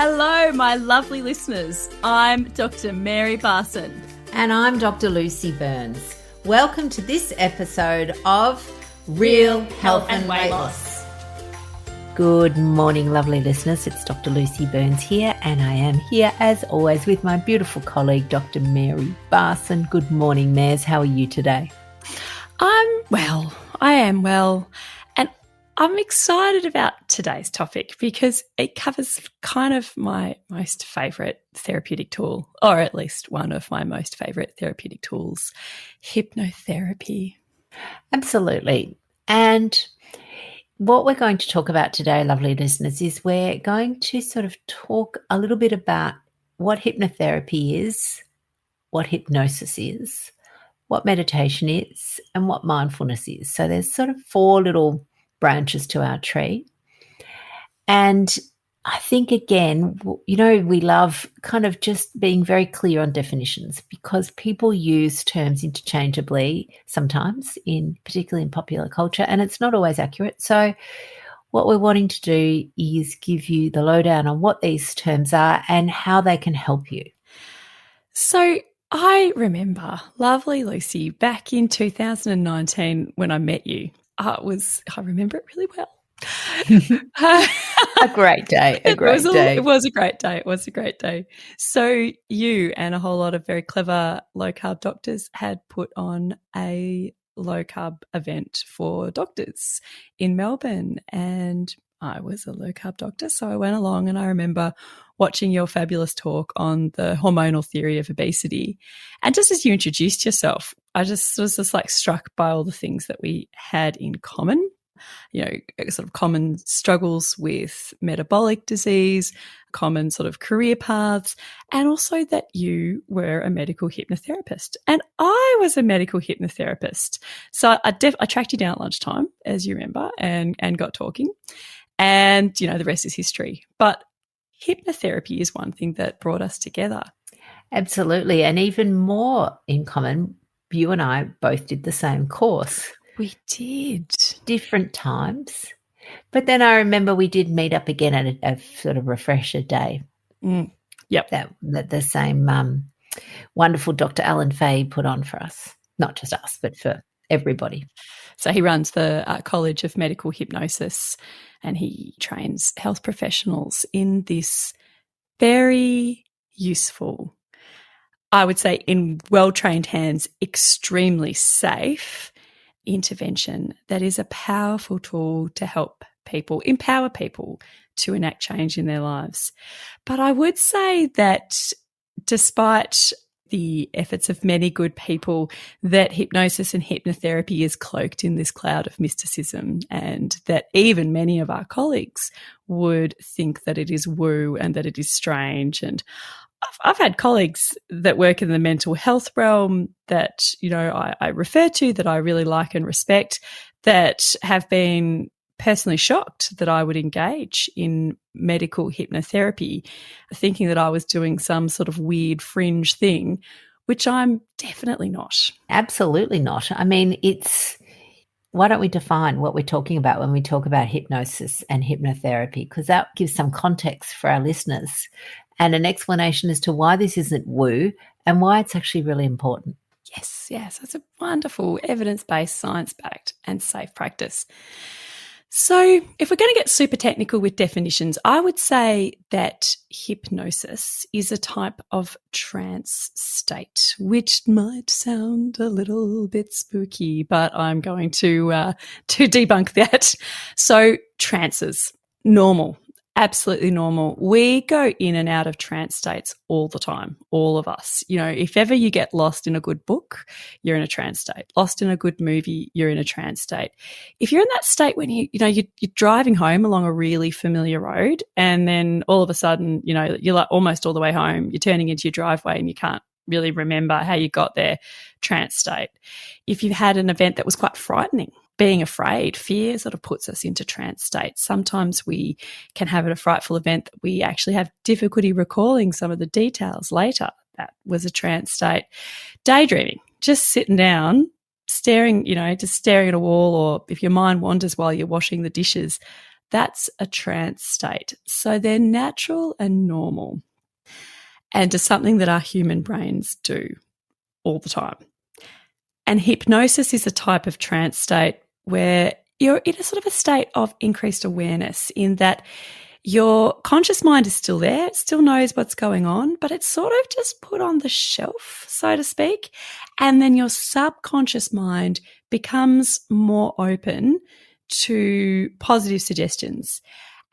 Hello, my lovely listeners. I'm Dr. Mary Barson. And I'm Dr. Lucy Burns. Welcome to this episode of Real Health and Weight Loss. Good morning, lovely listeners. It's Dr. Lucy Burns here, and I am here as always with my beautiful colleague, Dr. Mary Barson. Good morning, Mares. How are you today? I am well. And I'm excited about today's topic because it covers kind of my most favourite therapeutic tool, or at least one of my most favourite therapeutic tools, hypnotherapy. Absolutely. And what we're going to talk about today, lovely listeners, is we're going to sort of talk a little bit about what hypnotherapy is, what hypnosis is, what meditation is, and what mindfulness is. So there's sort of four little branches to our tree. And I think, again, you know, we love kind of just being very clear on definitions because people use terms interchangeably sometimes, particularly in popular culture, and it's not always accurate. So what we're wanting to do is give you the lowdown on what these terms are and how they can help you. So I remember, lovely Lucy, back in 2019 when I met you. I remember it really well. A great day. It was a great day. So you and a whole lot of very clever low-carb doctors had put on a low-carb event for doctors in Melbourne, and I was a low-carb doctor, so I went along, and I remember watching your fabulous talk on the hormonal theory of obesity. And just as you introduced yourself, I just was struck by all the things that we had in common, you know, sort of common struggles with metabolic disease, common sort of career paths, and also that you were a medical hypnotherapist. And I was a medical hypnotherapist. So I tracked you down at lunchtime, as you remember, and got talking. And, you know, the rest is history. But hypnotherapy is one thing that brought us together. Absolutely. And even more in common, you and I both did the same course. We did. Different times. But then I remember we did meet up again at a sort of refresher day. Yep. That the same wonderful Dr. Alan Fay put on for us. Not just us, but for everybody. So he runs the College of Medical Hypnosis, and he trains health professionals in this very useful, I would say in well-trained hands, extremely safe intervention that is a powerful tool to help people, empower people to enact change in their lives. But I would say that despite the efforts of many good people, that hypnosis and hypnotherapy is cloaked in this cloud of mysticism, and that even many of our colleagues would think that it is woo and that it is strange. And I've had colleagues that work in the mental health realm that, you know, I refer to, that I really like and respect, that have been personally shocked that I would engage in medical hypnotherapy, thinking that I was doing some sort of weird fringe thing, which I'm definitely not. Absolutely not. I mean, why don't we define what we're talking about when we talk about hypnosis and hypnotherapy? Because that gives some context for our listeners and an explanation as to why this isn't woo and why it's actually really important. Yes, it's a wonderful evidence-based, science-backed and safe practice. So if we're going to get super technical with definitions, I would say that hypnosis is a type of trance state, which might sound a little bit spooky, but I'm going to debunk that. So trances, normal. Absolutely normal. We go in and out of trance states all the time, all of us. You know, if ever you get lost in a good book, you're in a trance state. Lost in a good movie, you're in a trance state. If you're in that state when you're driving home along a really familiar road, and then all of a sudden, you know, you're like almost all the way home, you're turning into your driveway and you can't really remember how you got there, trance state. If you've had an event that was quite frightening, being afraid, fear sort of puts us into trance states. Sometimes we can have a frightful event that we actually have difficulty recalling some of the details later. That was a trance state. Daydreaming, just sitting down, staring at a wall, or if your mind wanders while you're washing the dishes, that's a trance state. So they're natural and normal and is something that our human brains do all the time. And hypnosis is a type of trance state where you're in a sort of a state of increased awareness in that your conscious mind is still there, it still knows what's going on, but it's sort of just put on the shelf, so to speak. And then your subconscious mind becomes more open to positive suggestions.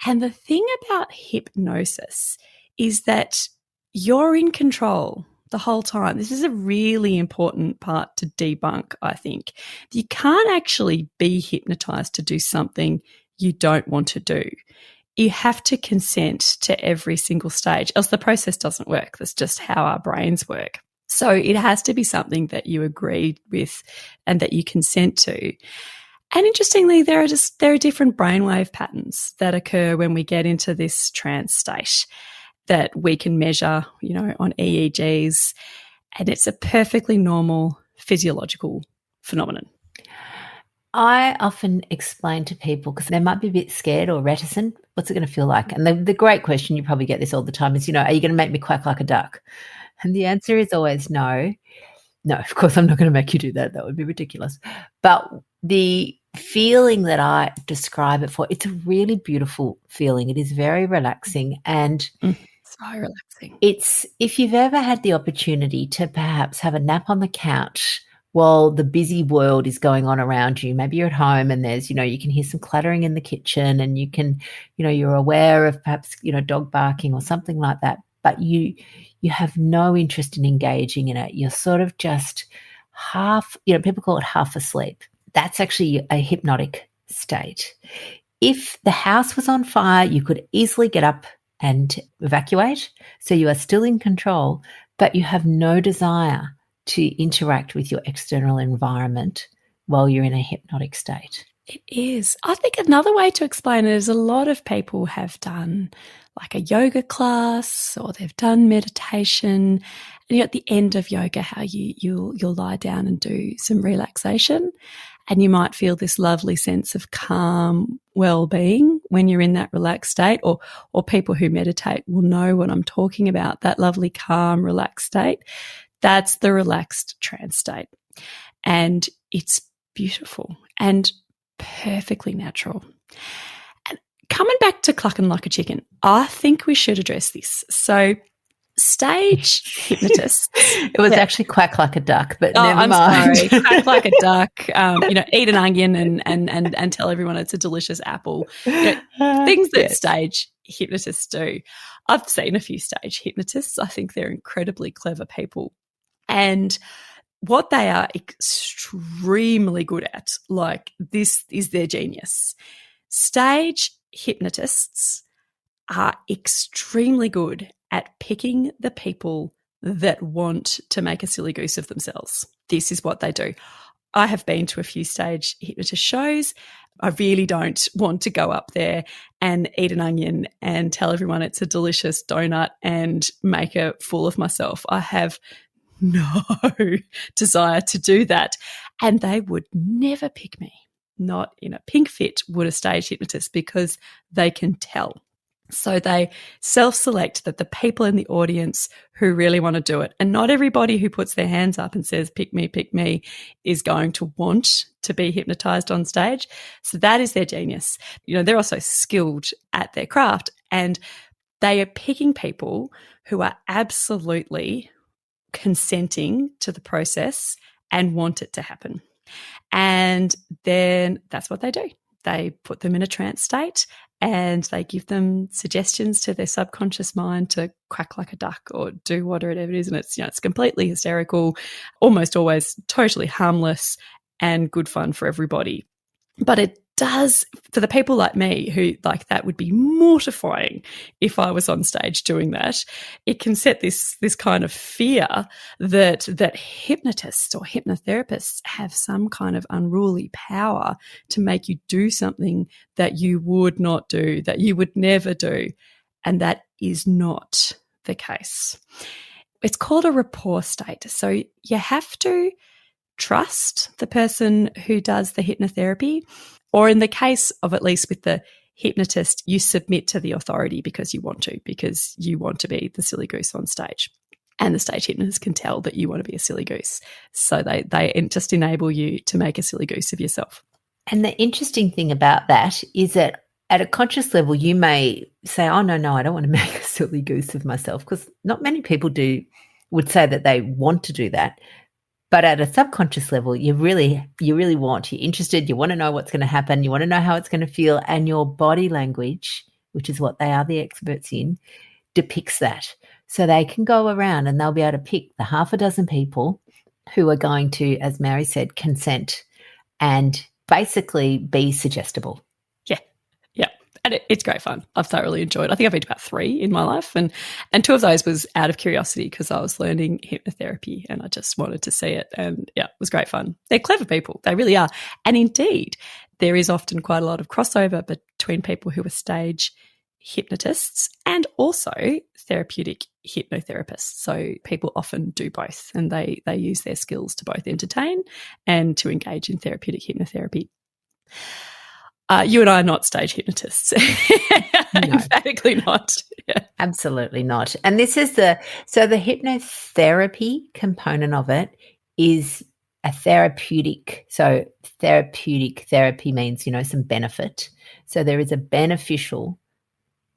And the thing about hypnosis is that you're in control the whole time. This is a really important part to debunk, I think. You can't actually be hypnotized to do something you don't want to do. You have to consent to every single stage, else the process doesn't work. That's just how our brains work. So it has to be something that you agree with and that you consent to. And interestingly, there are different brainwave patterns that occur when we get into this trance state that we can measure, on EEGs, and it's a perfectly normal physiological phenomenon. I often explain to people, because they might be a bit scared or reticent, what's it going to feel like? And the great question, you probably get this all the time, is, are you going to make me quack like a duck? And the answer is always no. No, of course, I'm not going to make you do that. That would be ridiculous. But the feeling that I describe it for, it's a really beautiful feeling. It is very relaxing. And so relaxing. It's, if you've ever had the opportunity to perhaps have a nap on the couch while the busy world is going on around you, maybe you're at home and there's, you can hear some clattering in the kitchen and you can, you're aware of perhaps, dog barking or something like that, but you have no interest in engaging in it. You're sort of just half, people call it half asleep. That's actually a hypnotic state. If the house was on fire, you could easily get up and evacuate. So you are still in control, but you have no desire to interact with your external environment while you're in a hypnotic state. It is. I think another way to explain it is a lot of people have done like a yoga class or they've done meditation. And at the end of yoga, how you'll lie down and do some relaxation. And you might feel this lovely sense of calm well-being when you're in that relaxed state, or people who meditate will know what I'm talking about, that lovely, calm, relaxed state. That's the relaxed trance state. And it's beautiful and perfectly natural. And coming back to clucking like a chicken, I think we should address this. So stage hypnotists. It was actually quack like a duck, but never I'm mind. Sorry, quack like a duck. Eat an onion and tell everyone it's a delicious apple. Things that stage hypnotists do. I've seen a few stage hypnotists. I think they're incredibly clever people, and what they are extremely good at, like this is their genius. Stage hypnotists are extremely good at picking the people that want to make a silly goose of themselves. This is what they do. I have been to a few stage hypnotist shows. I really don't want to go up there and eat an onion and tell everyone it's a delicious donut and make a fool of myself. I have no desire to do that. And they would never pick me. Not in a pink fit would a stage hypnotist, because they can tell. So they self-select that the people in the audience who really want to do it, and not everybody who puts their hands up and says, pick me, is going to want to be hypnotized on stage. So that is their genius. They're also skilled at their craft, and they are picking people who are absolutely consenting to the process and want it to happen. And then that's what they do. They put them in a trance state and they give them suggestions to their subconscious mind to quack like a duck or do whatever it is. And it's completely hysterical, almost always totally harmless and good fun for everybody. But it does, for the people like me who like that would be mortifying if I was on stage doing that, it can set this kind of fear that hypnotists or hypnotherapists have some kind of unruly power to make you do something that you would not do, that you would never do. And that is not the case. It's called a rapport state. So you have to trust the person who does the hypnotherapy, or in the case of, at least with the hypnotist, you submit to the authority because you want to be the silly goose on stage. And the stage hypnotist can tell that you want to be a silly goose. So they just enable you to make a silly goose of yourself. And the interesting thing about that is that at a conscious level, you may say, oh, no, I don't want to make a silly goose of myself, because not many people would say that they want to do that. But at a subconscious level, you really want, you're interested, you want to know what's going to happen, you want to know how it's going to feel, and your body language, which is what they are the experts in, depicts that. So they can go around and they'll be able to pick the half a dozen people who are going to, as Mary said, consent and basically be suggestible. Yeah. And it's great fun. I've thoroughly enjoyed it. I think I've been to about 3 in my life. And 2 of those was out of curiosity because I was learning hypnotherapy and I just wanted to see it. And yeah, it was great fun. They're clever people. They really are. And indeed, there is often quite a lot of crossover between people who are stage hypnotists and also therapeutic hypnotherapists. So people often do both, and they use their skills to both entertain and to engage in therapeutic hypnotherapy. You and I are not stage hypnotists. No. Emphatically not. Yeah. Absolutely not. And this is the hypnotherapy component of it is a therapeutic. So therapeutic therapy means, some benefit. So there is a beneficial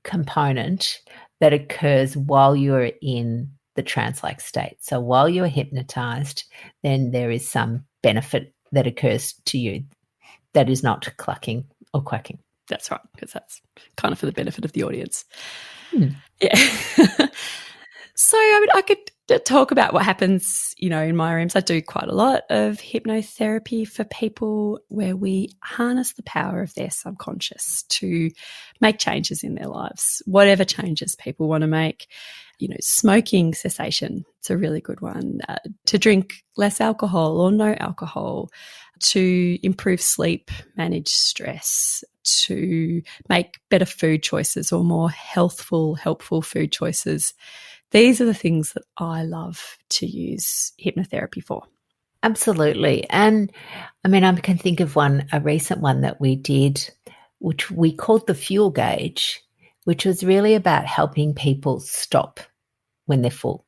component that occurs while you're in the trance-like state. So while you're hypnotized, then there is some benefit that occurs to you that is not clucking or quacking. That's right, because that's kind of for the benefit of the audience. Yeah. So I could talk about what happens, in my rooms. I do quite a lot of hypnotherapy for people where we harness the power of their subconscious to make changes in their lives, whatever changes people want to make. Smoking cessation, it's a really good one. To drink less alcohol or no alcohol, to improve sleep, manage stress, to make better food choices or more healthful, helpful food choices. These are the things that I love to use hypnotherapy for. Absolutely. And I can think of a recent one that we did, which we called the fuel gauge, which was really about helping people stop when they're full.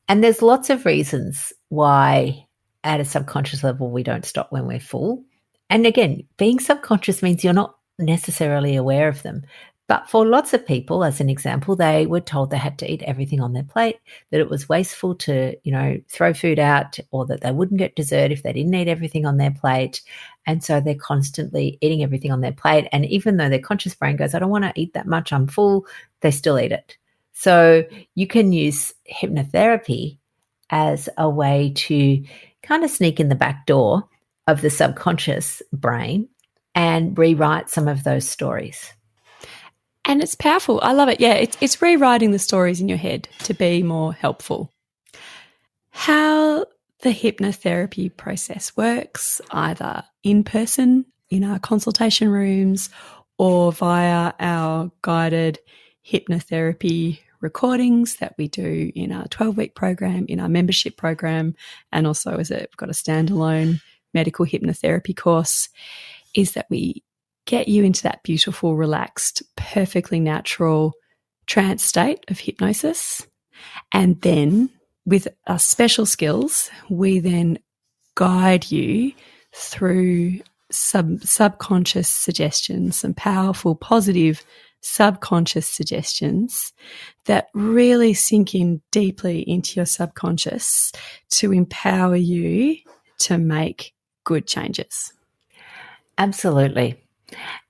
And there's lots of reasons why at a subconscious level we don't stop when we're full. And again, being subconscious means you're not necessarily aware of them. But for lots of people, as an example, they were told they had to eat everything on their plate, that it was wasteful to, throw food out, or that they wouldn't get dessert if they didn't eat everything on their plate. And so they're constantly eating everything on their plate. And even though their conscious brain goes, I don't want to eat that much, I'm full, they still eat it. So you can use hypnotherapy as a way to kind of sneak in the back door of the subconscious brain and rewrite some of those stories. And it's powerful. I love it. Yeah, it's rewriting the stories in your head to be more helpful. How the hypnotherapy process works, either in person in our consultation rooms or via our guided hypnotherapy recordings that we do in our 12-week program, in our membership program, and also we've got a standalone medical hypnotherapy course, is that we get you into that beautiful, relaxed, perfectly natural trance state of hypnosis. And then with our special skills, we then guide you through subconscious suggestions, some powerful, positive subconscious suggestions that really sink in deeply into your subconscious to empower you to make good changes. Absolutely.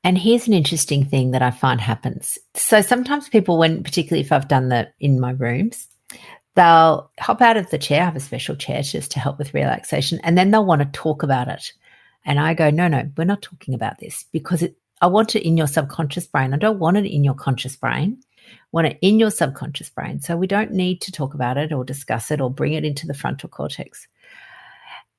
And here's an interesting thing that I find happens. So sometimes people, particularly if I've done that in my rooms, they'll hop out of the chair. I have a special chair just to help with relaxation, and then they'll want to talk about it. And I go, no, we're not talking about this, because I want it in your subconscious brain. I don't want it in your conscious brain. I want it in your subconscious brain. So we don't need to talk about it or discuss it or bring it into the frontal cortex.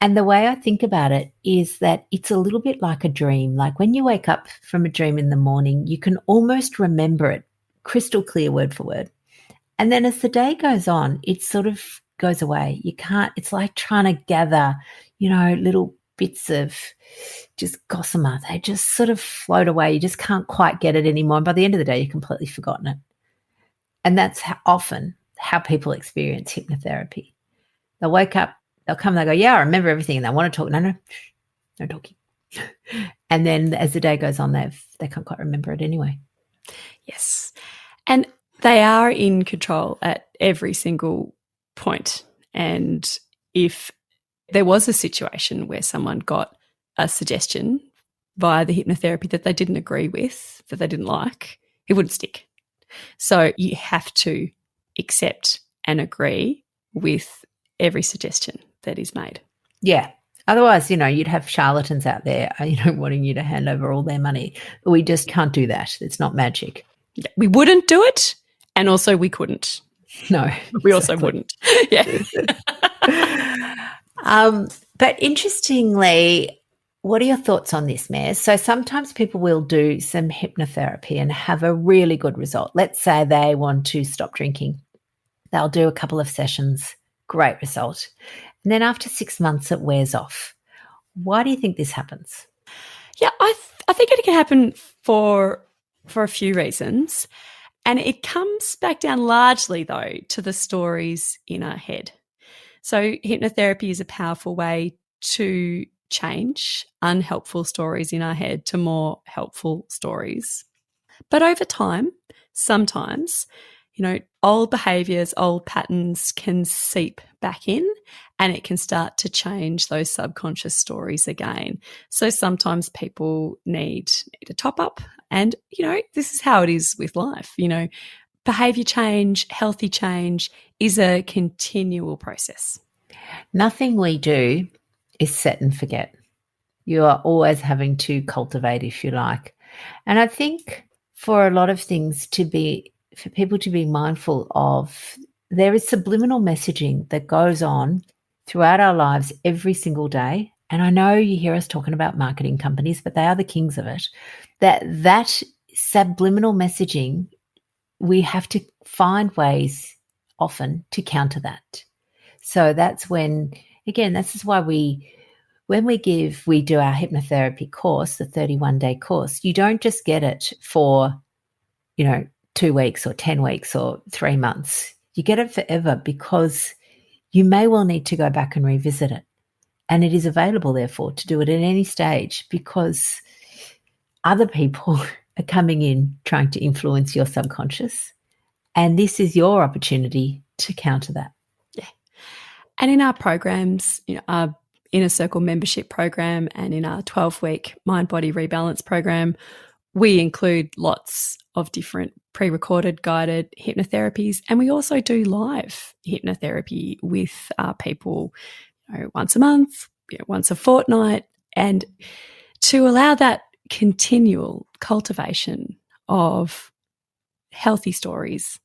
And the way I think about it is that it's a little bit like a dream. Like when you wake up from a dream in the morning, you can almost remember it crystal clear, word for word. And then as the day goes on, it sort of goes away. You can't, it's like trying to gather, little bits of just gossamer. They just sort of float away. You just can't quite get it anymore. And by the end of the day, you've completely forgotten it. And that's often how people experience hypnotherapy. They'll wake up, they'll come, they'll go, yeah, I remember everything. And they want to talk. No talking. And then as the day goes on, they can't quite remember it anyway. Yes. And they are in control at every single point. And if there was a situation where someone got a suggestion via the hypnotherapy that they didn't agree with, that they didn't like, it wouldn't stick. So you have to accept and agree with every suggestion that is made. Yeah. Otherwise, you'd have charlatans out there, wanting you to hand over all their money. We just can't do that. It's not magic. Yeah, we wouldn't do it, and also we couldn't. No. We also wouldn't. Yeah. But interestingly, what are your thoughts on this, Mare? So sometimes people will do some hypnotherapy and have a really good result. Let's say they want to stop drinking. They'll do a couple of sessions, great result. And then after 6 months, it wears off. Why do you think this happens? Yeah, I think it can happen for a few reasons. And it comes back down largely, though, to the stories in our head. So hypnotherapy is a powerful way to change unhelpful stories in our head to more helpful stories. But over time, sometimes, old behaviours, old patterns can seep back in and it can start to change those subconscious stories again. So sometimes people need a top up and, this is how it is with life. Behaviour change, healthy change is a continual process. Nothing we do is set and forget. You are always having to cultivate, if you like. And I think for a lot of things for people to be mindful of, there is subliminal messaging that goes on throughout our lives every single day. And I know you hear us talking about marketing companies, but they are the kings of it. That subliminal messaging, we have to find ways often to counter that. So that's when, again, this is why when we do our hypnotherapy course, the 31-day course, you don't just get it for, 2 weeks or 10 weeks or 3 months. You get it forever because you may well need to go back and revisit it. And it is available, therefore, to do it at any stage because other people are coming in trying to influence your subconscious. And this is your opportunity to counter that. Yeah. And in our programs, our Inner Circle membership program and in our 12-week Mind-Body Rebalance program, we include lots of different pre-recorded guided hypnotherapies, and we also do live hypnotherapy with people once a month, once a fortnight, and to allow that continual cultivation of healthy stories,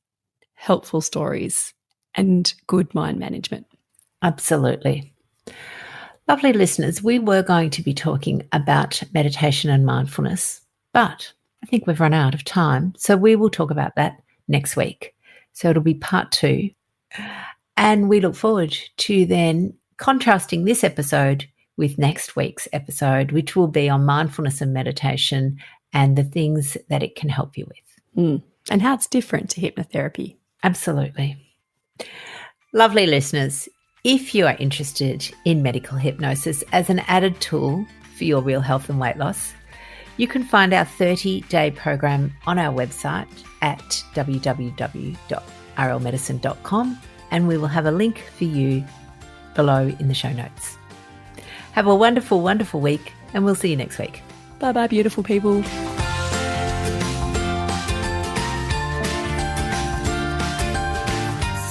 helpful stories, and good mind management. Absolutely. Lovely listeners, we were going to be talking about meditation and mindfulness, but I think we've run out of time. So we will talk about that next week. So it'll be part 2. And we look forward to then contrasting this episode with next week's episode, which will be on mindfulness and meditation and the things that it can help you with. And how it's different to hypnotherapy. Absolutely. Lovely listeners, if you are interested in medical hypnosis as an added tool for your real health and weight loss, you can find our 30-day program on our website at www.rlmedicine.com, and we will have a link for you below in the show notes. Have a wonderful, wonderful week, and we'll see you next week. Bye-bye, beautiful people.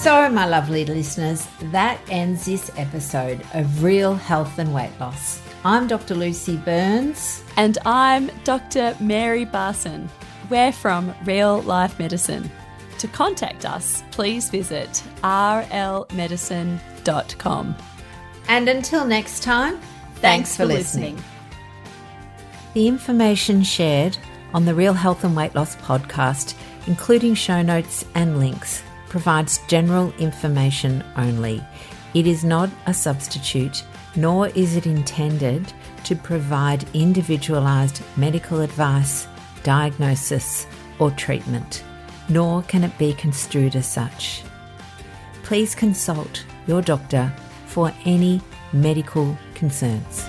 So, my lovely listeners, that ends this episode of Real Health and Weight Loss. I'm Dr. Lucy Burns. And I'm Dr. Mary Barson. We're from Real Life Medicine. To contact us, please visit rlmedicine.com. And until next time, thanks for listening. The information shared on the Real Health and Weight Loss podcast, including show notes and links, provides general information only. It is not a substitute, nor is it intended to provide individualised medical advice, diagnosis, or treatment, nor can it be construed as such. Please consult your doctor for any medical concerns.